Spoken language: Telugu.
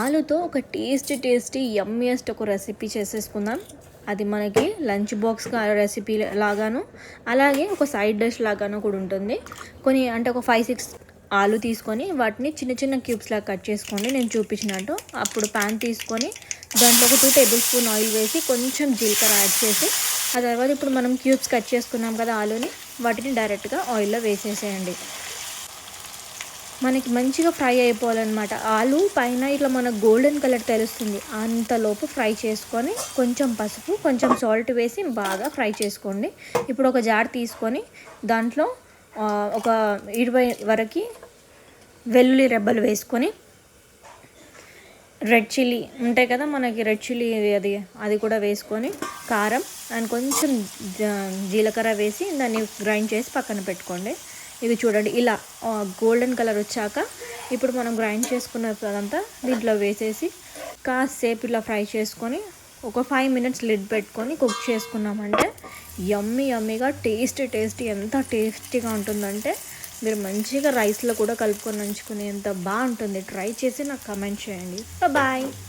ఆలుతో ఒక టేస్టీ యమ్మీయెస్ట్ ఒక రెసిపీ చేసేసుకుందాం. అది మనకి లంచ్ బాక్స్ రెసిపీ లాగాను, అలాగే ఒక సైడ్ డిష్ లాగాను కూడా ఉంటుంది. అంటే ఒక 5-6 ఆలు తీసుకొని వాటిని చిన్న చిన్న క్యూబ్స్ లాగా కట్ చేసుకోండి, నేను చూపించినట్టు. అప్పుడు ప్యాన్ తీసుకొని దాంట్లో ఒక 2 టేబుల్ స్పూన్ ఆయిల్ వేసి కొంచెం జీలకర్ర యాడ్ చేసి, ఆ తర్వాత ఇప్పుడు మనం క్యూబ్స్ కట్ చేసుకున్నాం కదా ఆలుని, వాటిని డైరెక్ట్గా ఆయిల్లో వేసేసేయండి. మనకి మంచిగా ఫ్రై అయిపోవాలన్నమాట. ఆలు పైన ఇట్లా మనకు గోల్డెన్ కలర్ తెలుస్తుంది, అంతలోపు ఫ్రై చేసుకొని కొంచెం పసుపు కొంచెం సాల్ట్ వేసి బాగా ఫ్రై చేసుకోండి. ఇప్పుడు ఒక జార్ తీసుకొని దాంట్లో ఒక 20 వరకు వెల్లుల్లి రెబ్బలు వేసుకొని, రెడ్ చిల్లీ ఉంటాయి కదా మనకి, రెడ్ చిల్లీ అది కూడా వేసుకొని, కారం అండ్ కొంచెం జీలకర్ర వేసి దాన్ని గ్రైండ్ చేసి పక్కన పెట్టుకోండి. ఇది చూడండి, ఇలా గోల్డెన్ కలర్ వచ్చాక ఇప్పుడు మనం గ్రైండ్ చేసుకున్నదంతా దీంట్లో వేసేసి కాసేపు ఇలా ఫ్రై చేసుకొని ఒక 5 మినిట్స్ లిడ్ పెట్టుకొని కుక్ చేసుకున్నామంటే యమ్మీగా టేస్టీ ఎంత టేస్టీగా ఉంటుందంటే మీరు మంచిగా రైస్లో కూడా కలుపుకొని నంచుకునేంత బాగుంటుంది. ట్రై చేసి నాకు కమెంట్ చేయండి. బాయ్.